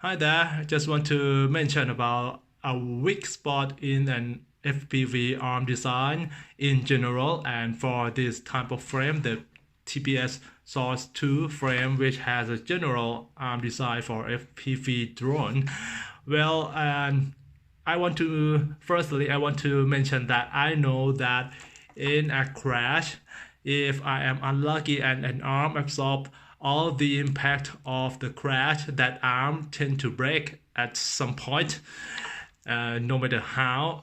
Hi there, I just want to mention about a weak spot in an FPV arm design in general, and for this type of frame, the TBS Source 2 frame, which has a general arm design for FPV drone. Well, I want to mention that I know that in a crash, if I am unlucky and an arm absorbs all the impact of the crash, that arm tend to break at some point, no matter how.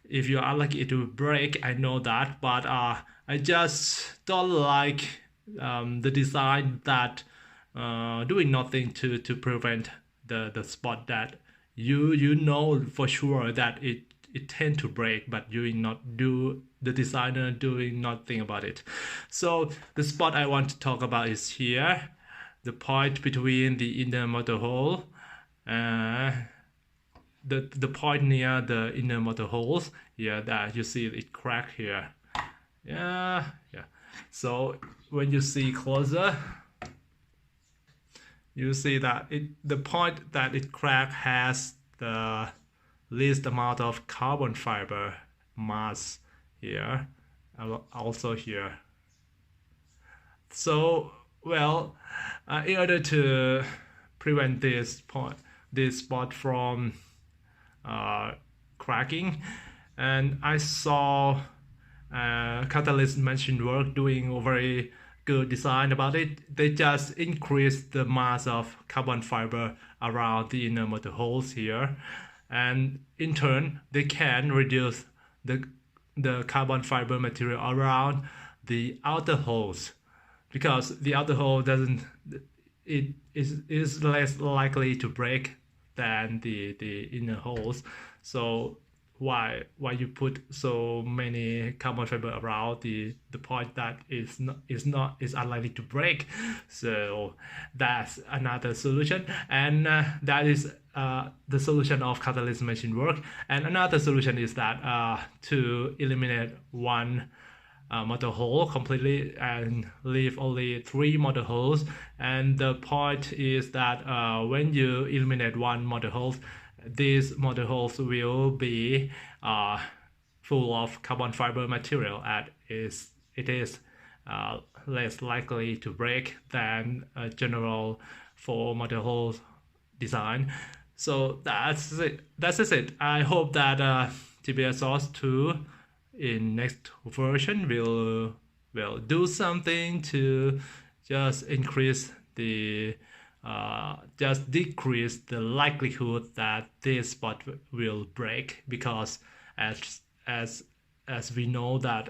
If you're unlucky, it will break. I know that, but I just don't like the design that doing nothing to prevent the spot that you know for sure that it tend to break, but you not do the designer doing nothing about it. So the spot I want to talk about is here, the point between the inner motor hole, the point near the inner motor holes. Yeah, that you see it crack here. Yeah. So when you see closer, you see that the point that it cracked has the least amount of carbon fiber mass here, also here. So, well, in order to prevent this spot from cracking, and I saw Catalyst Machine Work doing a very good design about it. They just increase the mass of carbon fiber around the inner motor holes here, and in turn they can reduce the carbon fiber material around the outer holes, because the outer hole is less likely to break than the inner holes. So why you put so many carbon fiber around the point that is unlikely to break? So that's another solution, and that is the solution of Catalyst Machine Work. And another solution is that to eliminate one motor hole completely and leave only 3 motor holes. And the point is that when you eliminate one motor hole, these motor holes will be full of carbon fiber material, and it is less likely to break than a general 4 motor hole design. So that's it. I hope that TBS Source 2 in next version will do something to just increase just decrease the likelihood that this spot will break, because as we know that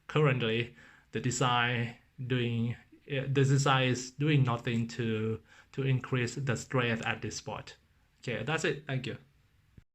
currently the design is doing nothing to increase the strength at this spot. Okay, that's it. Thank you.